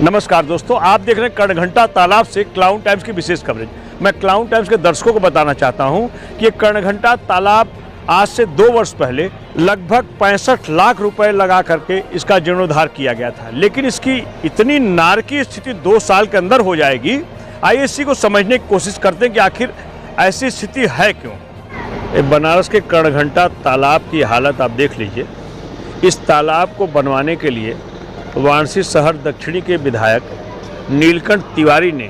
नमस्कार दोस्तों, आप देख रहे हैं कर्णघंटा तालाब से क्लाउन टाइम्स की विशेष कवरेज। मैं क्लाउन टाइम्स के दर्शकों को बताना चाहता हूं कि ये कर्णघंटा तालाब आज से 2 वर्ष पहले लगभग 65 लाख रुपए लगा करके इसका जीर्णोद्धार किया गया था, लेकिन इसकी इतनी नारकीय स्थिति 2 साल के अंदर हो जाएगी। आइए इसी को समझने की कोशिश करते हैं कि आखिर ऐसी स्थिति है क्यों। बनारस के कर्णघंटा तालाब की हालत आप देख लीजिए। इस तालाब को बनवाने के लिए वाराणसी शहर दक्षिणी के विधायक नीलकंठ तिवारी ने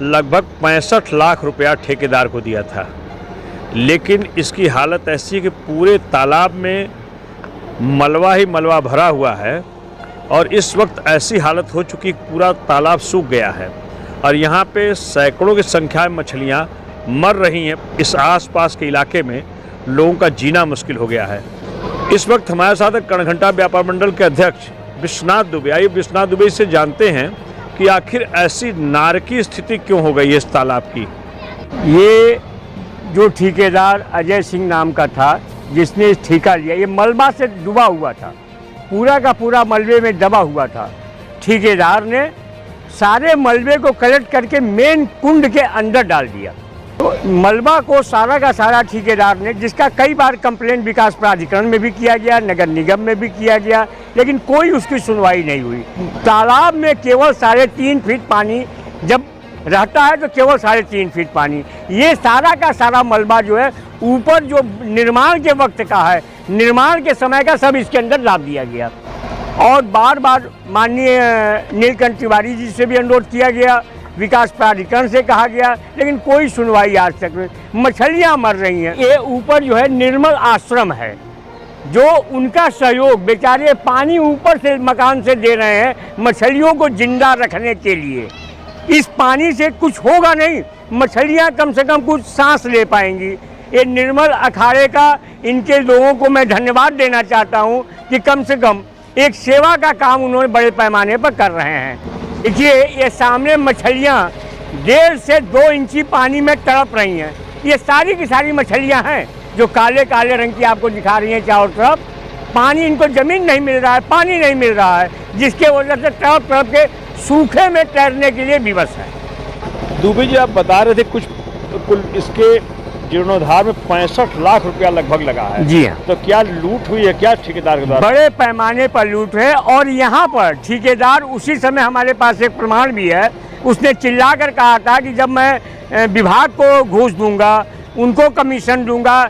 लगभग 65 लाख रुपया ठेकेदार को दिया था, लेकिन इसकी हालत ऐसी है कि पूरे तालाब में मलबा ही मलबा भरा हुआ है और इस वक्त ऐसी हालत हो चुकी पूरा तालाब सूख गया है और यहाँ पे सैकड़ों की संख्या में मछलियाँ मर रही हैं। इस आसपास के इलाके में लोगों का जीना मुश्किल हो गया है। इस वक्त हमारे साथ कर्णघंटा व्यापार मंडल के अध्यक्ष विश्वनाथ दुबे। आइए विश्वनाथ दुबे से जानते हैं कि आखिर ऐसी नारकीय स्थिति क्यों हो गई है इस तालाब की। ये जो ठेकेदार अजय सिंह नाम का था जिसने इस ठेका लिया, ये मलबा से डूबा हुआ था, पूरा का पूरा मलबे में दबा हुआ था। ठेकेदार ने सारे मलबे को कलेक्ट करके मेन कुंड के अंदर डाल दिया। तो मलबा को सारा का सारा ठेकेदार ने, जिसका कई बार कंप्लेंट विकास प्राधिकरण में भी किया गया, नगर निगम में भी किया गया, लेकिन कोई उसकी सुनवाई नहीं हुई। तालाब में केवल 3.5 फीट पानी जब रहता है तो केवल 3.5 फीट पानी। ये सारा का सारा मलबा जो है ऊपर जो निर्माण के वक्त का है, निर्माण के समय का सब इसके अंदर डाल दिया गया। और बार बार माननीय नीलकंठ तिवारी जी से भी अनुरोध किया गया, विकास प्राधिकरण से कहा गया, लेकिन कोई सुनवाई आज तक नहीं। मछलियाँ मर रही हैं। ये ऊपर जो है निर्मल आश्रम है, जो उनका सहयोग, बेचारे पानी ऊपर से मकान से दे रहे हैं मछलियों को जिंदा रखने के लिए। इस पानी से कुछ होगा नहीं, मछलियाँ कम से कम कुछ सांस ले पाएंगी। ये निर्मल अखाड़े का इनके लोगों को मैं धन्यवाद देना चाहता हूँ कि कम से कम एक सेवा का काम उन्होंने बड़े पैमाने पर कर रहे हैं। देखिए, ये सामने मछलियाँ 1.5 से 2 इंची पानी में तड़प रही हैं। ये सारी की सारी मछलियाँ हैं जो काले काले रंग की आपको दिखा रही हैं चारों तरफ। पानी इनको ज़मीन नहीं मिल रहा है, पानी नहीं मिल रहा है, जिसके वजह से तड़प तड़प के सूखे में तैरने के लिए विवश है। दुबे जी, आप बता रहे थे कुल इसके जीर्णोद्धार में 65 लाख रुपया लगभग लगा है। जी हाँ। तो क्या लूट हुई है क्या ठेकेदार के द्वारा? बड़े पैमाने पर लूट है। और यहाँ पर ठेकेदार, उसी समय हमारे पास एक प्रमाण भी है, उसने चिल्ला कर कहा था कि जब मैं विभाग को घूस दूंगा, उनको कमीशन दूंगा,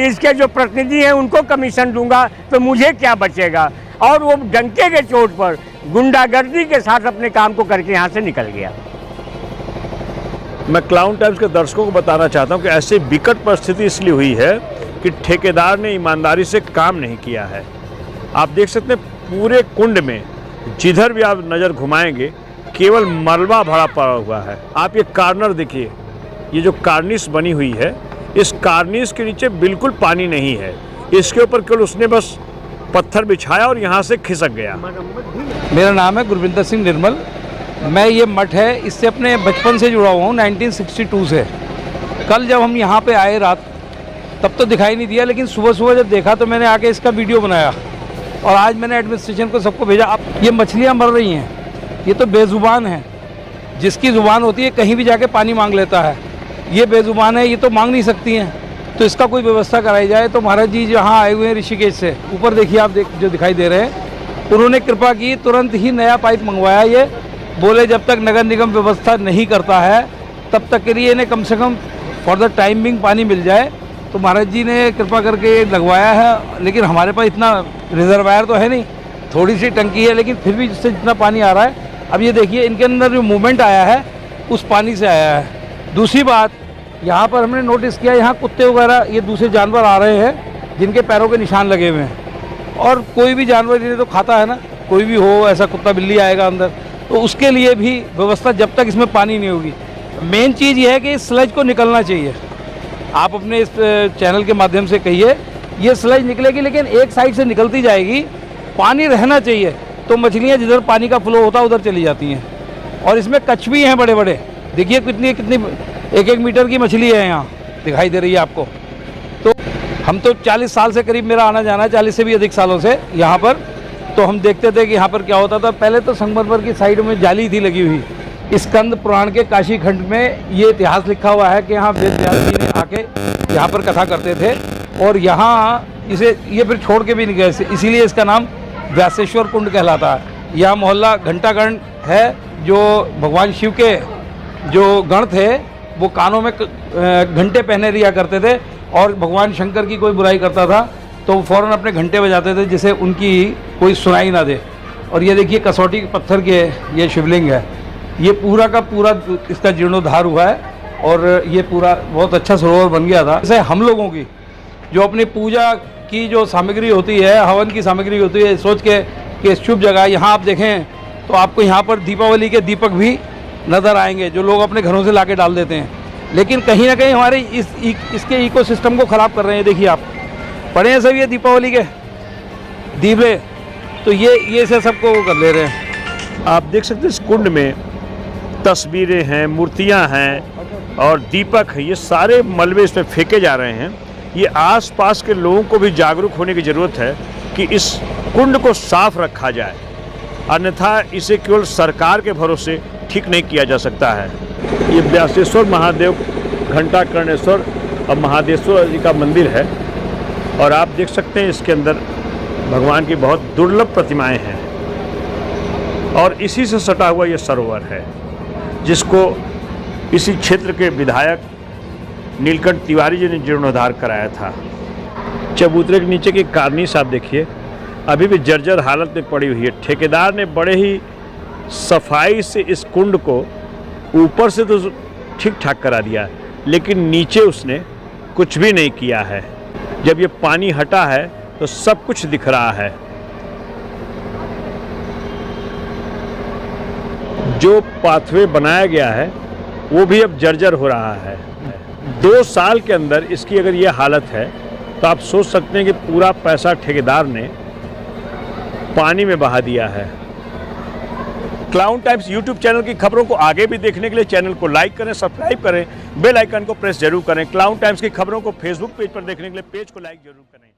इसके जो प्रतिनिधि हैं उनको कमीशन दूंगा, तो मुझे क्या बचेगा। और वो डंके के चोट पर गुंडागर्दी के साथ अपने काम को करके यहाँ से निकल गया। मैं क्लाउन टाइम्स के दर्शकों को बताना चाहता हूं कि ऐसी विकट परिस्थिति इसलिए हुई है कि ठेकेदार ने ईमानदारी से काम नहीं किया है। आप देख सकते हैं पूरे कुंड में जिधर भी आप नज़र घुमाएंगे केवल मलबा भरा पड़ा हुआ है। आप ये कार्नर देखिए, ये जो कार्निश बनी हुई है, इस कार्निश के नीचे बिल्कुल पानी नहीं है। इसके ऊपर केवल उसने बस पत्थर बिछाया और यहाँ से खिसक गया। मेरा नाम है गुरविंदर सिंह निर्मल। मैं ये मठ है, इससे अपने बचपन से जुड़ा हुआ हूँ, 1962 से। कल जब हम यहाँ पे आए रात, तब तो दिखाई नहीं दिया, लेकिन सुबह सुबह जब देखा तो मैंने आके इसका वीडियो बनाया और आज मैंने एडमिनिस्ट्रेशन को सबको भेजा। अब ये मछलियाँ मर रही हैं, ये तो बेज़ुबान है। जिसकी ज़ुबान होती है कहीं भी जाके पानी मांग लेता है, ये बेज़ुबान है, ये तो मांग नहीं सकती हैं। तो इसका कोई व्यवस्था कराई जाए। तो महाराज जी जहाँ आए हुए हैं ऋषिकेश से, ऊपर देखिए आप जो दिखाई दे रहे हैं, उन्होंने कृपा की, तुरंत ही नया पाइप मंगवाया। ये बोले जब तक नगर निगम व्यवस्था नहीं करता है तब तक के लिए इन्हें कम से come for the time being पानी मिल जाए। तो महाराज जी ने कृपा करके लगवाया है, लेकिन हमारे पास इतना रिजर्वायर तो है नहीं, थोड़ी सी टंकी है, लेकिन फिर भी जिससे जितना पानी आ रहा है, अब ये देखिए इनके अंदर जो मूवमेंट आया है उस पानी से आया है। दूसरी बात, यहाँ पर हमने नोटिस किया, यहाँ कुत्ते वगैरह ये दूसरे जानवर आ रहे हैं जिनके पैरों के निशान लगे हुए हैं। और कोई भी जानवर इन्हें तो खाता है ना, कोई भी हो, ऐसा कुत्ता बिल्ली आएगा अंदर, तो उसके लिए भी व्यवस्था जब तक इसमें पानी नहीं होगी। मेन चीज़ ये है कि इस स्लज को निकलना चाहिए। आप अपने इस चैनल के माध्यम से कहिए, ये स्लज निकलेगी, लेकिन एक साइड से निकलती जाएगी, पानी रहना चाहिए, तो मछलियाँ जिधर पानी का फ्लो होता है उधर चली जाती हैं। और इसमें कच्छ भी हैं बड़े बड़े, देखिए कितनी 1-1 मीटर की मछली है, यहाँ दिखाई दे रही है आपको। तो हम तो 40 साल से करीब मेरा आना जाना है, 40 से भी अधिक सालों से यहाँ पर। तो हम देखते थे कि यहाँ पर क्या होता था। पहले तो संगमरमर की साइड में जाली थी लगी हुई। स्कंद पुराण के काशी खंड में ये इतिहास लिखा हुआ है कि यहाँ वेद व्यास जी ने आके यहाँ पर कथा करते थे और यहाँ इसे ये फिर छोड़ के भी नहीं गए, इसीलिए इसका नाम व्यासेश्वर कुंड कहलाता है। यह मोहल्ला घंटागण है, जो भगवान शिव के जो गण थे वो कानों में घंटे पहने रिया करते थे और भगवान शंकर की कोई बुराई करता था तो वो फ़ौरन अपने घंटे बजाते थे जिससे उनकी कोई सुनाई ना दे। और ये देखिए कसौटी पत्थर के ये शिवलिंग है, ये पूरा का पूरा इसका जीर्णोद्धार हुआ है और ये पूरा बहुत अच्छा सरोवर बन गया था। जैसे हम लोगों की जो अपनी पूजा की जो सामग्री होती है, हवन की सामग्री होती है, सोच के कि शुभ जगह यहाँ आप देखें तो आपको यहाँ पर दीपावली के दीपक भी नज़र आएंगे जो लोग अपने घरों से लाके डाल देते हैं, लेकिन कहीं ना कहीं हमारे इसके इकोसिस्टम को ख़राब कर रहे हैं। देखिए आप पड़े हैं सब ये दीपावली के दीपे, तो ये से सबको वो कर ले रहे हैं। आप देख सकते हैं इस कुंड में तस्वीरें हैं, मूर्तियां हैं और दीपक है, ये सारे मलबे इस पर फेंके जा रहे हैं। ये आसपास के लोगों को भी जागरूक होने की ज़रूरत है कि इस कुंड को साफ रखा जाए, अन्यथा इसे केवल सरकार के भरोसे ठीक नहीं किया जा सकता है। ये व्यासेश्वर महादेव घंटाकर्णेश्वर और महादेश्वर जी का मंदिर है और आप देख सकते हैं इसके अंदर भगवान की बहुत दुर्लभ प्रतिमाएं हैं और इसी से सटा हुआ ये सरोवर है जिसको इसी क्षेत्र के विधायक नीलकंठ तिवारी जी ने जीर्णोद्धार कराया था। चबूतरे के नीचे की कार्निस आप देखिए अभी भी जर्जर हालत में पड़ी हुई है। ठेकेदार ने बड़े ही सफाई से इस कुंड को ऊपर से तो ठीक ठाक करा दिया, लेकिन नीचे उसने कुछ भी नहीं किया है। जब ये पानी हटा है तो सब कुछ दिख रहा है। जो पाथवे बनाया गया है वो भी अब जर्जर हो रहा है। 2 साल के अंदर इसकी अगर ये हालत है तो आप सोच सकते हैं कि पूरा पैसा ठेकेदार ने पानी में बहा दिया है। क्लाउन टाइम्स यूट्यूब चैनल की खबरों को आगे भी देखने के लिए चैनल को लाइक करें, सब्सक्राइब करें, बेल आइकन को प्रेस जरूर करें। क्लाउन टाइम्स की खबरों को फेसबुक पेज पर देखने के लिए पेज को लाइक जरूर करें।